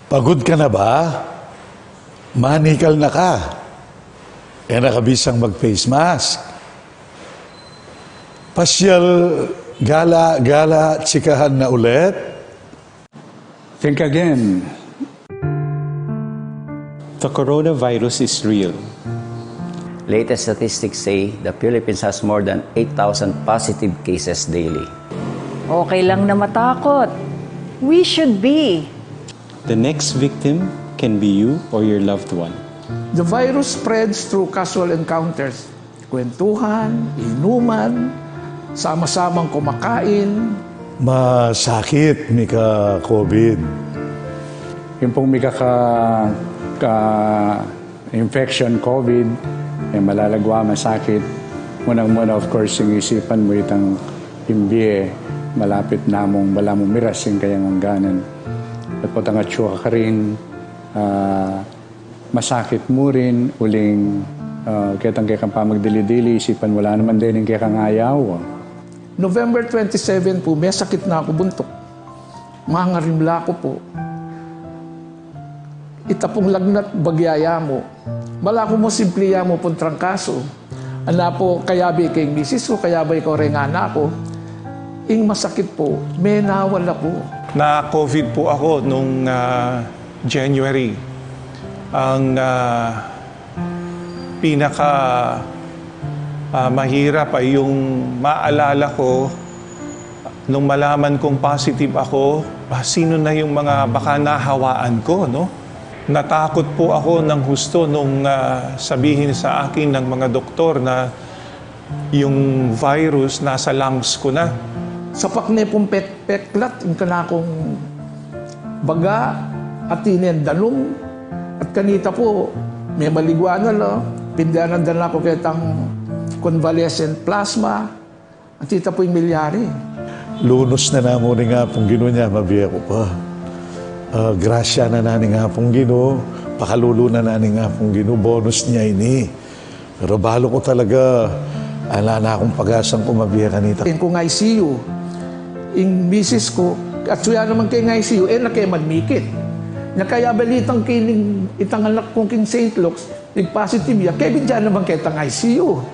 Pagod ka na ba? Manikal na ka. Nakabisang mag-face mask. Pasyal, gala, tsikahan na ulit. Think again. The coronavirus is real. Latest statistics say the Philippines has more than 8,000 positive cases daily. Okay lang na matakot. We should be. The next victim can be you or your loved one. The virus spreads through casual encounters. Kwentuhan, inuman, sama-samang kumakain. Masakit, Mika, COVID. Yung pong may infection, COVID, malalagwa, masakit. Munang-muna, of course, yung isipan mo itang imbiye, malapit namong malamong miras yung kayang hangganan. At po tangatsyo ka rin, masakit mo rin, uling kitang kayang pamagdili-dili, isipan wala naman din yung kayang ayaw. November 27 po, may sakit na ako buntok. Mangarimla ko po. Itapong lagnat bagyaya mo. Bala ko mo simpliya mo pong trangkaso. Ana po, kayabi kay misis ko, kayabay ko rin anak ko. Ing masakit po, may nawala po. Na-COVID po ako nung January. Ang pinaka mahirap ay yung maalala ko nung malaman kong positive ako, sino na yung mga baka nahawaan ko, no? Natakot po ako ng husto nung sabihin sa akin ng mga doktor na yung virus nasa lungs ko na. Sapak na pong peklat, yung kanakong baga, at danong, at kanita po, may maligwana lo, pindanan dala ko kitang convalescent plasma, at tita po yung milyari. Lunos na namo ni nga pong gino niya, mabiya ko pa. Grasya na nani nga pong gino, pakalulo na nani nga pong gino, bonus niya ini. Pero balo ko talaga, ala na akong pag-asang kumabiya kanita. Kung ICU, yung misis ko, at suya naman kay ICU, nakayamad-mikit. Nakaya balitang kining itang anak kong king St. Luke's, positive ya, kaya bidya naman kay itang ICU.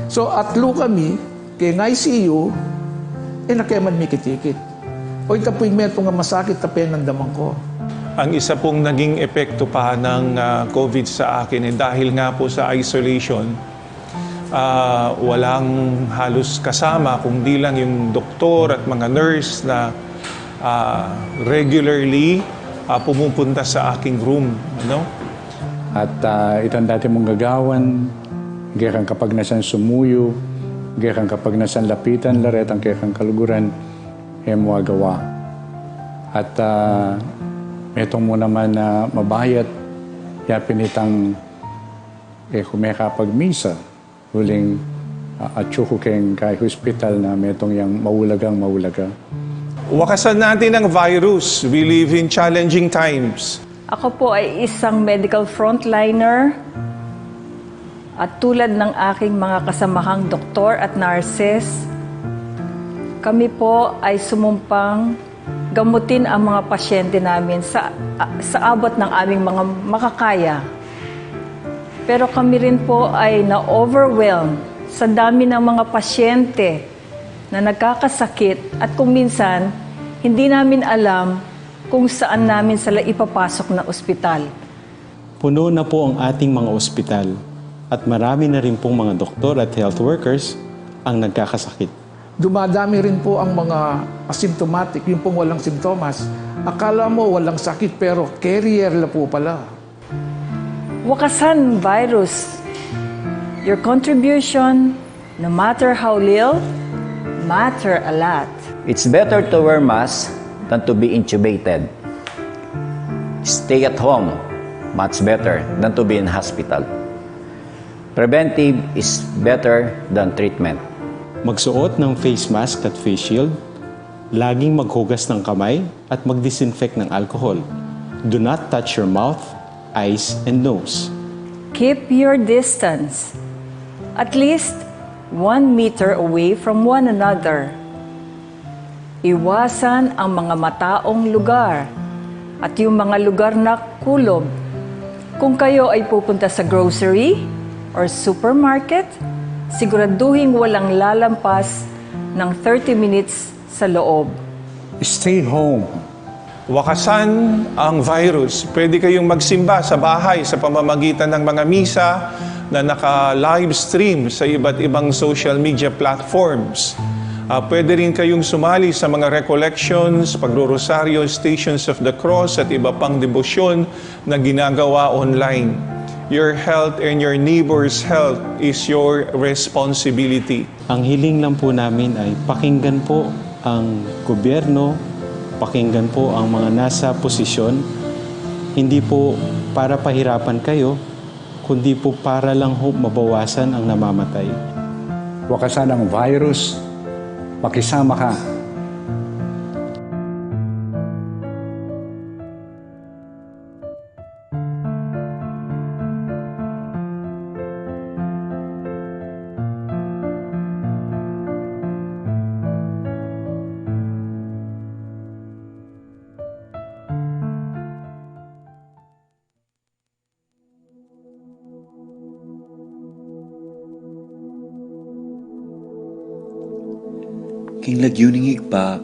So, atlo kami, kay ICU, nakayamad-mikit-ikit. O ito po yung meto nga masakit na penandaman ko. Ang isa pong naging epekto pa ng COVID sa akin dahil nga po sa isolation, walang halos kasama kundi lang yung doktor at mga nurse na regularly pumupunta sa aking room. No? At itong dati mong gagawan, kaya kapag nasan sumuyo, kaya kapag nasan lapitan, laretang kaya kaluguran, mo agawa. At itong mo naman na mabayat, yapin itang kumekapag misa, huling atsuko keng kay hospital na metong yang maulagang. Wakasan natin ang virus. We live in challenging times. Ako po ay isang medical frontliner at tulad ng aking mga kasamahang doktor at nurses, kami po ay sumumpang gamutin ang mga pasyente namin sa abot ng aming mga makakaya. Pero kami rin po ay na-overwhelm sa dami ng mga pasyente na nagkakasakit at kung minsan, hindi namin alam kung saan namin sila ipapasok na ospital. Puno na po ang ating mga ospital at marami na rin pong mga doktor at health workers ang nagkakasakit. Dumadami rin po ang mga asymptomatic, yung pong walang simptomas. Akala mo walang sakit pero carrier la po pala. Wakasan virus. Your contribution, no matter how little, matter a lot. It's better to wear mask than to be intubated. Stay at home, much better than to be in hospital. Preventive is better than treatment. Magsuot ng face mask at face shield, laging maghugas ng kamay at mag-disinfect ng alcohol. Do not touch your mouth, eyes, and nose. Keep your distance, at least 1 meter away from one another. Iwasan ang mga mataong lugar at yung mga lugar na kulob. Kung kayo ay pupunta sa grocery or supermarket, siguraduhin walang lalampas ng 30 minutes sa loob. Stay home. Wakasan ang virus. Pwede kayong magsimba sa bahay sa pamamagitan ng mga misa na naka-live stream sa iba't ibang social media platforms. Pwede rin kayong sumali sa mga recollections, pagrorosaryo, Stations of the Cross at iba pang debosyon na ginagawa online. Your health and your neighbor's health is your responsibility. Ang hiling lang po namin ay pakinggan po ang gobyerno, pakinggan po ang mga nasa posisyon, hindi po para pahirapan kayo, kundi po para lang ho mabawasan ang namamatay. Wakasan ang virus. Makisama ka. King lagyuning higpa,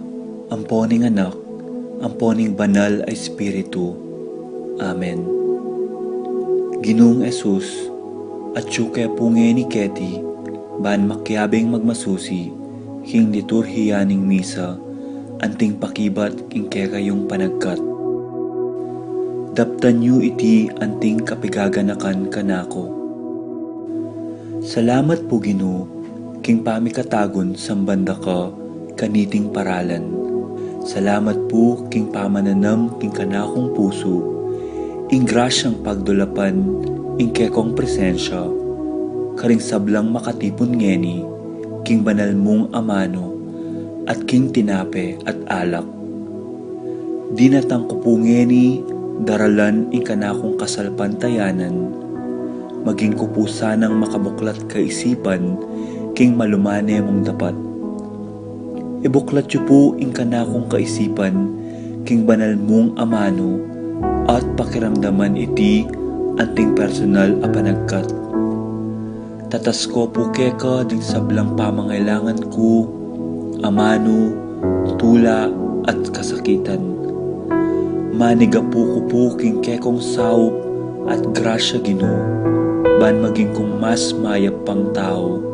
amponing anak, amponing banal ay Espiritu. Amen. Ginoong Esus, at syuke punge ni Keti, ban makyabing magmasusi, king liturhiyaning misa, anting pakibat king kekayong panagkat. Daptan yu iti anting kapigaganakan kanako. Salamat po Ginoo, king pamikatagon sambanda ka, kaniting paralan. Salamat po king pamananam king kanakong puso, ing grasyang pagdulapan, ing kekong presensya, karing sablang makatipon ngeni, king banal mong amano, at king tinape at alak. Dinatang ko po ngeni, daralan ing kanakong kasalpantayanan, maging ko po sanang makabuklat kaisipan, king malumane mong dapat. Ibuklat yu po ing kanakong kaisipan, king banal mong amano, at pakiramdaman iti anting personal a panagkat. Tatas ko po keka ding sablang pamangailangan ko, amano, tula at kasakitan. Maniga po ko po king kekong saup at grasya Ginoo, ban maging kong mas mayap pang tao.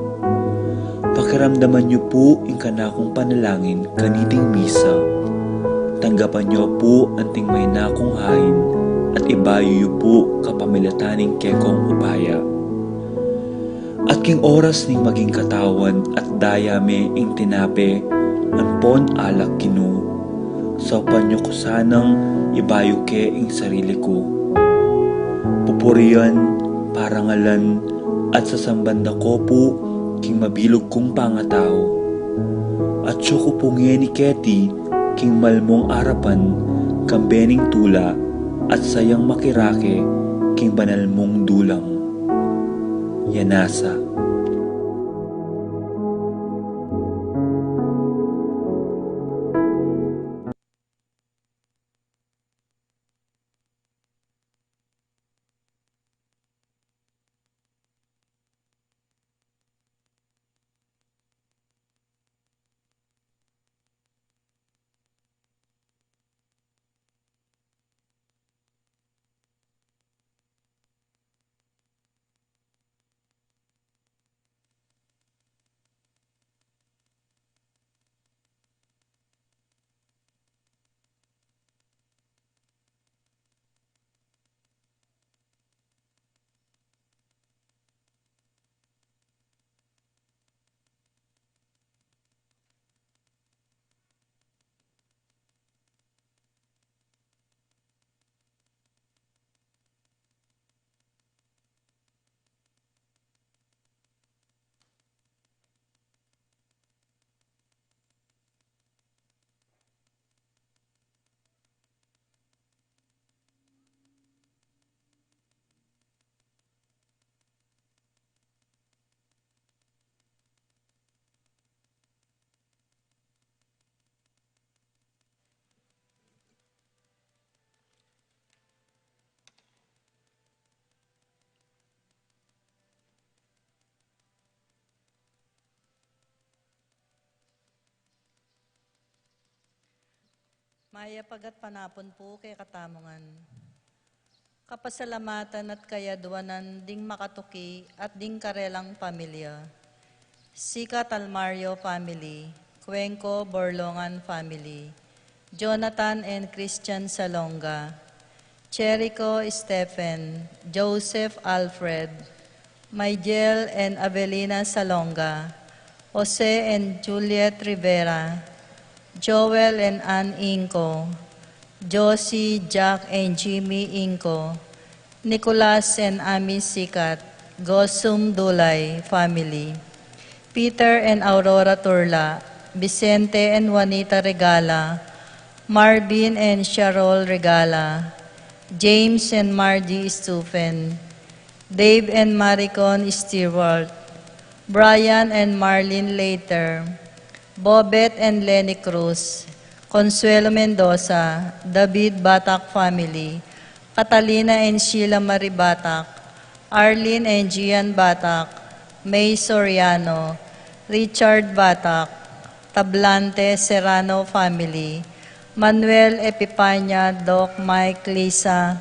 Pakiramdaman niyo po ing kanakong panalangin kaniting misa. Tanggapan niyo po anting may nakong hain at ibayo niyo po kapamilataning kekong upaya. At king oras ning maging katawan at dayame ing tinape anpon alak Ginoo. Saupan niyo ko sanang ibayo ke ing sarili ko. Pupurian, parangalan at sasambanda ko po king mabilog kong pangatao. At siya ko pungye ni Keti, king malmong arapan, kambening tula, at sayang makirake, king banal mong dulang. Yanasa. Maya pagat panapon po kay katamongan. Kapasalamatan at kayadwanan ding makatuki at ding karelang pamilya. Sika Talmario family, Cuenco Borlongan family, Jonathan and Christian Salonga, Cherico Stephen, Joseph Alfred, Maigel and Avelina Salonga, Jose and Juliet Rivera, Joel and Ann Inco, Josie, Jack and Jimmy Inco, Nicolas and Ami Sikat, Gosum Dulay family, Peter and Aurora Turla, Vicente and Juanita Regala, Marvin and Sharol Regala, James and Margie Stufen, Dave and Maricon Stewart, Brian and Marlene Later, Bobet and Lenny Cruz, Consuelo Mendoza, David Batak family, Catalina and Sheila Marie Batak, Arlene and Gian Batak, May Soriano, Richard Batak, Tablante Serrano family, Manuel Epipanya, Doc Mike Lisa,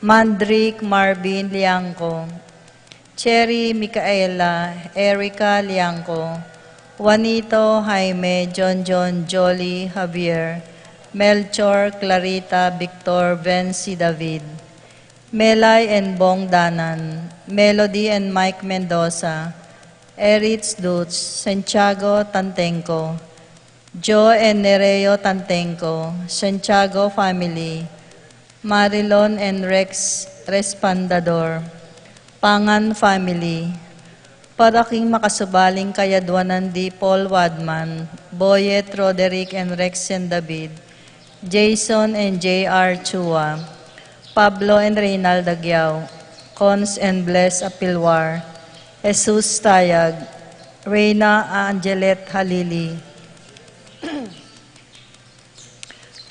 Mandrick Marvin Liangco, Cherry Micaela, Erica Liangco, Juanito, Jaime, John, Jolly, Javier, Melchor, Clarita, Victor, Venci, David, Melay and Bong Danan, Melody and Mike Mendoza, Eritz Dutz, Santiago Tantenco, Joe and Nereo Tantenco, Santiago family, Marilon and Rex Respandador, Pangan family, para king makasubaling kayadwanan di Paul Wadman, Boyet, Roderick and Rex and David, Jason and J.R. Chua, Pablo and Reynald Agyao, Cons and Bless Apilwar, Jesus Tayag, Reyna Angelet Halili,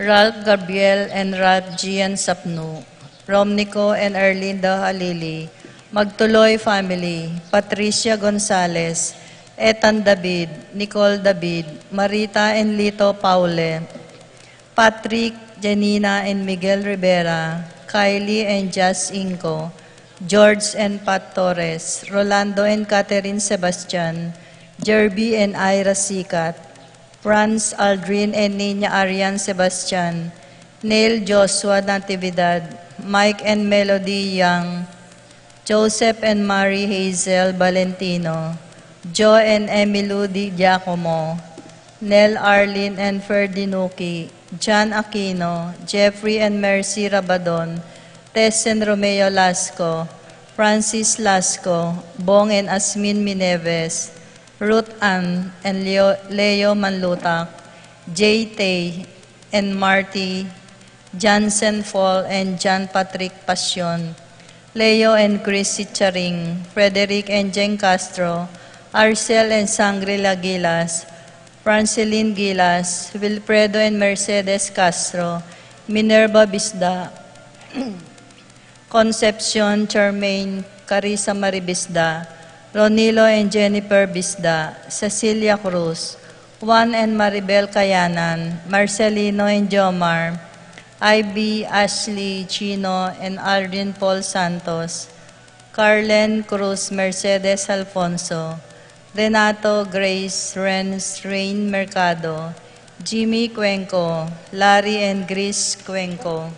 Ralph Gabriel and Ralph Gian Sapnu, Romnico and Erlinda Halili, Magtuloy family, Patricia Gonzalez, Ethan David, Nicole David, Marita and Lito Paule, Patrick, Janina and Miguel Rivera, Kylie and Jazz Inco, George and Pat Torres, Rolando and Catherine Sebastian, Jerby and Ira Sikat, Franz Aldrin and Nina Arian Sebastian, Neil Joshua Natividad, Mike and Melody Young, Joseph and Mary Hazel Valentino, Joe and Emilu Di Giacomo, Nel Arlene and Ferdinuki, John Aquino, Jeffrey and Mercy Rabadon, Tess and Romeo Lasco, Francis Lasco, Bong and Asmin Mineves, Ruth Ann and Leo Manlutak, J. Tay and Marty, Jansen Fall and John Patrick Passion, Leo and Chrissy Charing, Frederick and Jen Castro, Arcel and Sangrila Gilas, Franceline Gilas, Wilfredo and Mercedes Castro, Minerva Bisda, Concepcion, Charmaine, Carissa Maribisda, Ronilo and Jennifer Bisda, Cecilia Cruz, Juan and Maribel Kayanan, Marcelino and Jomar, Ivy, Ashley, Chino, and Aldrin Paul Santos, Carlen Cruz, Mercedes Alfonso, Renato, Grace, Renz, Rain Mercado, Jimmy Cuenco, Larry and Grace Cuenco.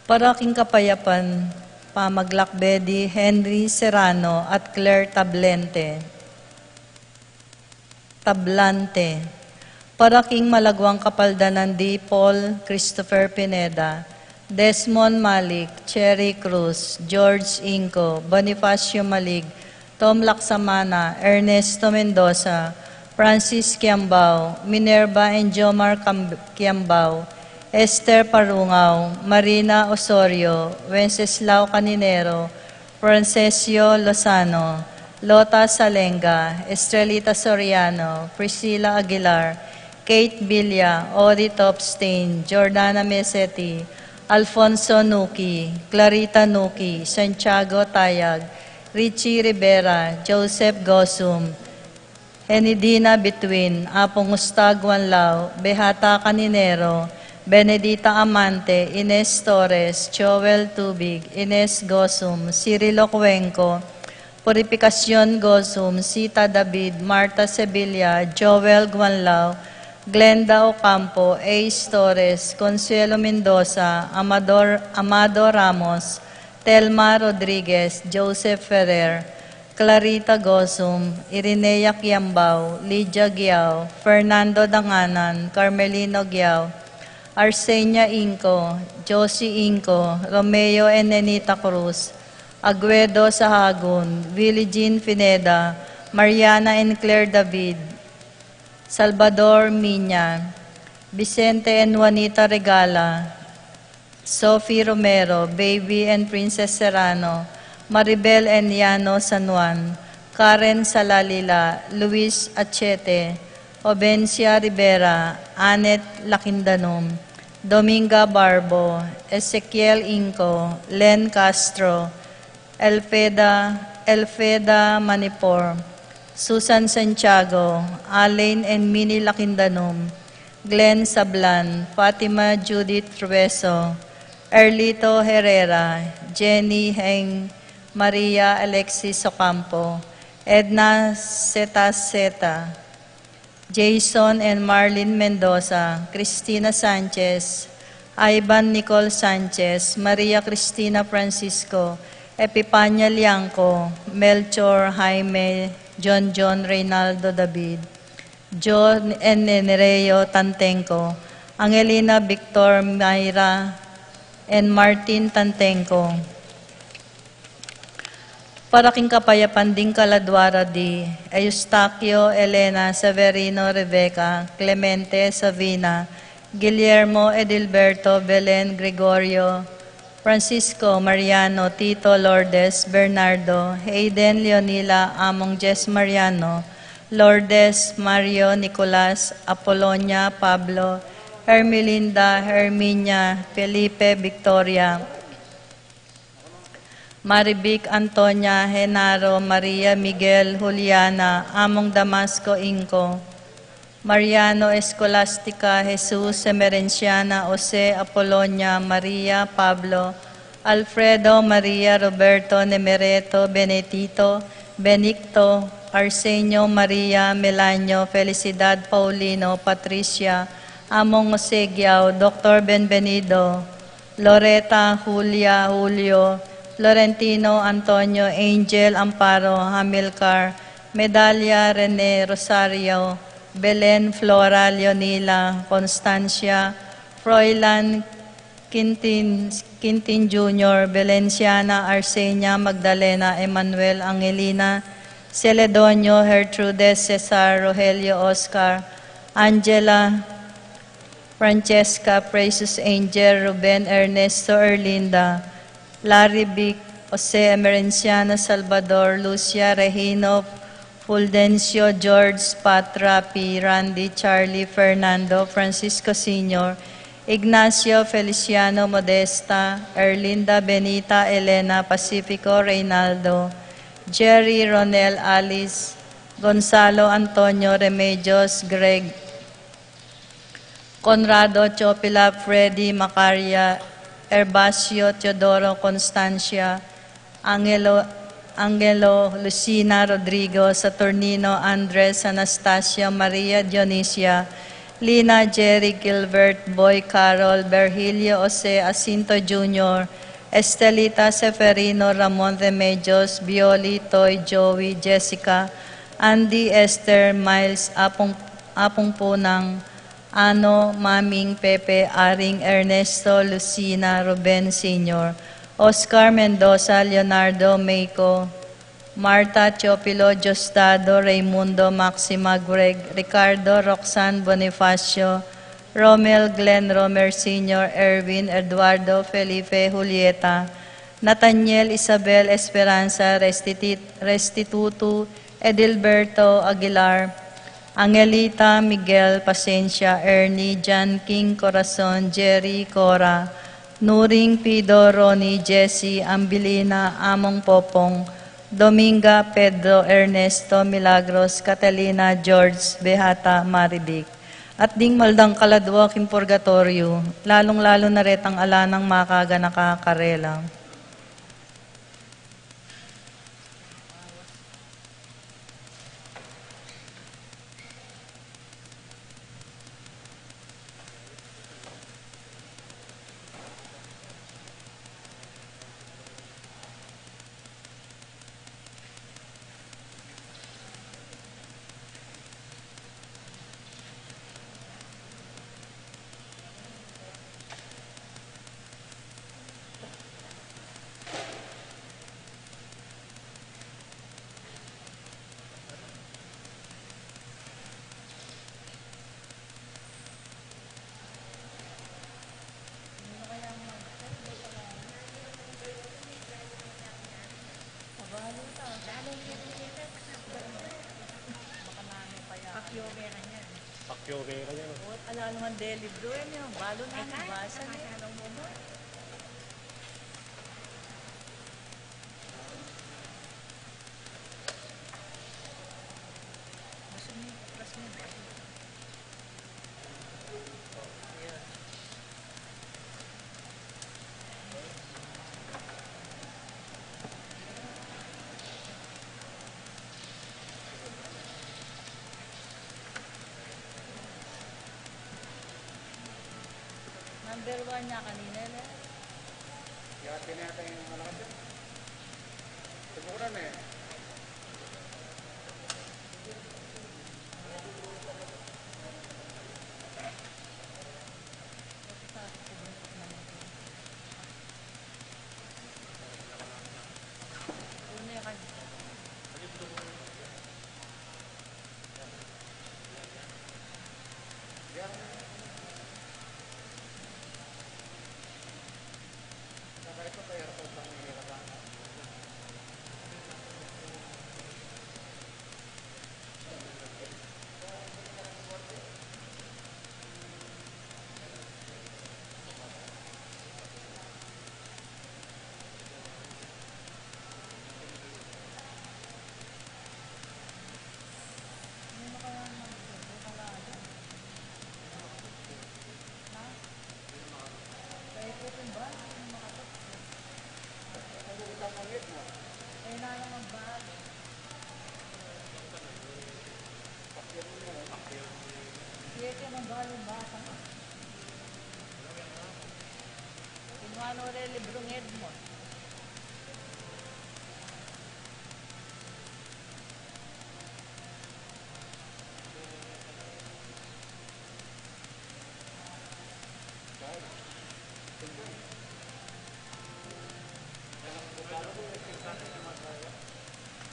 Para king kapayapan, Pamaglakbedi, Henry Serrano at Claire Tablante. Para king malagwang kapaldanan di Paul Christopher Pineda, Desmond Malik, Cherry Cruz, George Inco, Bonifacio Malig, Tom Laksamana, Ernesto Mendoza, Francis Kiambao, Minerva and Jomar Kiambao, Esther Parungaw, Marina Osorio, Wenceslao Caninero, Francesio Lozano, Lota Salenga, Estrelita Soriano, Priscilla Aguilar, Kate Villa, Odi Topstein, Jordana Mesetti, Alfonso Nuki, Clarita Nuki, Santiago Tayag, Richie Rivera, Joseph Gosum, Henidina Between, Apong Ustag Wanlao, Behata Caninero, Benedita Amante, Ines Torres, Joel Tubig, Ines Gosum, Cirilo Cuenco, Purificación Gosum, Sita David, Marta Sevilla, Joel Guanlao, Glenda Ocampo, Ace Torres, Consuelo Mendoza, Amado Ramos, Telma Rodriguez, Joseph Ferrer, Clarita Gosum, Irinea Kiambao, Lydia Giao, Fernando Danganan, Carmelino Giao, Arsenia Inco, Josie Inco, Romeo Enenita Cruz, Aguedo Sahagun, Willie Jean Pineda, Mariana and Claire David, Salvador Miña, Vicente and Juanita Regala, Sophie Romero, Baby and Princess Serrano, Maribel and Yano San Juan, Karen Salalila, Luis Achete, Obencia Rivera, Anet Lakindanom, Dominga Barbo, Ezequiel Inco, Len Castro, Elfeda Manipor, Susan Santiago, Alain and Minnie Lakindanom, Glenn Sablan, Fatima Judith Trueso, Erlito Herrera, Jenny Heng, Maria Alexis Ocampo, Edna Seta, Jason and Marlene Mendoza, Cristina Sanchez, Ivan Nicole Sanchez, Maria Cristina Francisco, Epipania Liangco, Melchor Jaime, John Reynaldo David, John and Nereo Tantenco, Angelina Victor Mayra, and Martin Tantenco. Paraking Kapayapan Ding Caladwara di Eustaquio Elena Severino Rebecca, Clemente Savina, Guillermo Edilberto Belen Gregorio, Francisco Mariano Tito Lourdes Bernardo, Hayden Leonila Among Jess Mariano, Lourdes Mario Nicolas Apolonia Pablo, Hermelinda Herminia Felipe Victoria, Maribic Antonia Henaro Maria Miguel Juliana Among Damasco Inco, Mariano Escolastica Jesus Emerenciana Jose Apolonia Maria Pablo, Alfredo Maria Roberto Nemereto Benedito Benigto Arsenio Maria Melanio Felicidad Paulino Patricia Among Jose Giao, Dr. Benvenido, Loreta Julia Julio, Florentino Antonio Angel Amparo Hamilcar, Medalya Rene Rosario, Belen Flora Leonila Constancia, Froilan Quintin Jr., Belenciana Arsenia Magdalena Emanuel Angelina, Celedonio Gertrudes Cesar Rogelio Oscar, Angela Francesca Precious Angel Ruben Ernesto Erlinda, Larry Vic, Jose Emerenciano Salvador, Lucia Regino, Fuldencio George, Patra P. Randy, Charlie, Fernando, Francisco Sr., Ignacio Feliciano Modesta, Erlinda Benita, Elena Pacifico Reynaldo, Jerry Ronel Alice, Gonzalo Antonio Remedios Greg, Conrado Chopila Freddy Macaria, Herbacio Teodoro Constancia, Angelo Lucina Rodrigo, Saturnino Andres Anastasia Maria Dionisia, Lina Jerry Gilbert, Boy Carol, Virgilio Jose Asinto Jr., Estelita Seferino Ramon Remedios, Bioli Toy Joey Jessica, Andy Esther Miles Apong Punang, Ano, Maming Pepe, Aring Ernesto, Lucina, Ruben Sr., Oscar Mendoza, Leonardo Meiko, Marta Chopilo, Jostado, Raimundo, Maxima Greg, Ricardo, Roxanne Bonifacio, Romel Glenn Romer Sr., Erwin, Eduardo, Felipe, Julieta, Nathaniel Isabel Esperanza, Restituto, Edilberto Aguilar, Angelita Miguel Pasencia, Ernie, John King Corazon, Jerry Cora, Nuring Pido, Ronnie, Jessie, Ambilina, Among Popong, Dominga Pedro Ernesto Milagros Catalina George Behata Maridic. At ding maldang kaladwa kin purgatorio, lalong-lalo na retang ala ng makaga nakakarelang. Number 1 niya kanina na. Kaya tinatay yung malakas. Siguro na eh. Librong Edmond.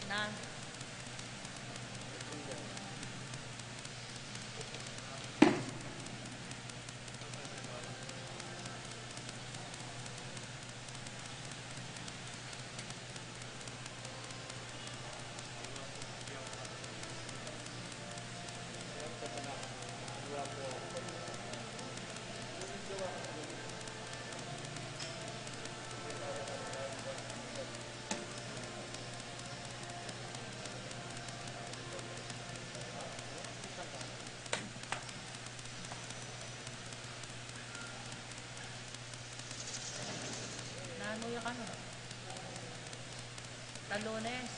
Na. Ano yung ano? Talones.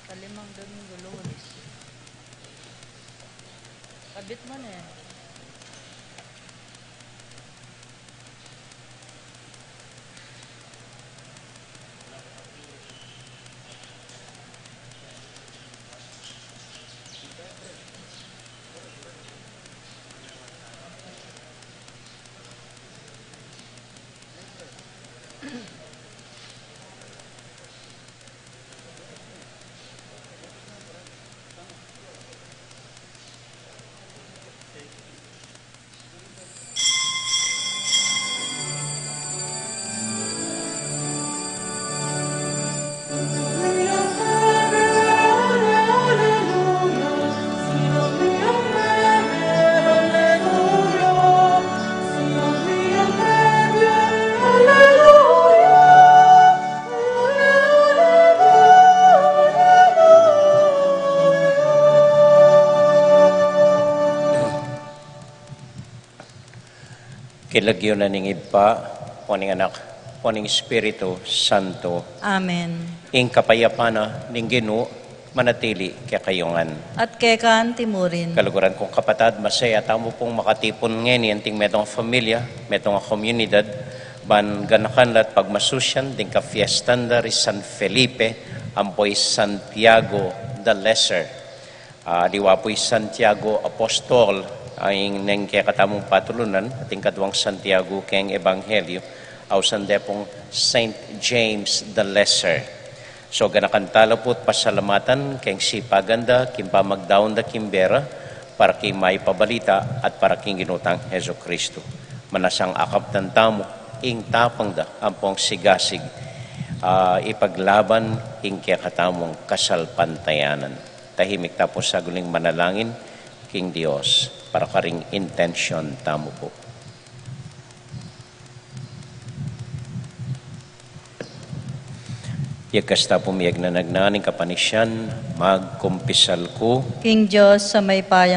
Kalimang Domingo Lunes. Kabit mo na eh. Okay. Ilagyo na ning iba, poning anak, poning Espiritu Santo, Amen. ing kapayapana ning Ginoo manatili kay kayongan. At kekan timurin. Kaluguran kong kapatad, masaya tamo pong makatipon ngayon ting metong familia, metong komunidad, ban ganakanlat pagmasusyan ding ka fiestanda ri San Felipe, ampoy Santiago the Lesser. Diwapoy Santiago Apostol, ang nang kaya katamong patulunan, ating kadwang Santiago keng Ebanghelyo, aw sandepong Saint James the Lesser. So ganakantala po't pasalamatan keng sipaganda, kimpa magdaon da kimbera, para kay may pabalita at para king ginutang Heso Kristo. Manasang akap ng tamo, ing tapang da, ampong sigasig, ipaglaban ing kaya katamong kasalpantayanan. Tahimik tapos sa guling manalangin, King Dios, para karing intention tamo po. Yakasta pumiyag na nagnaning kapanisyan, magkumpisal ko, King Diyos sa may payang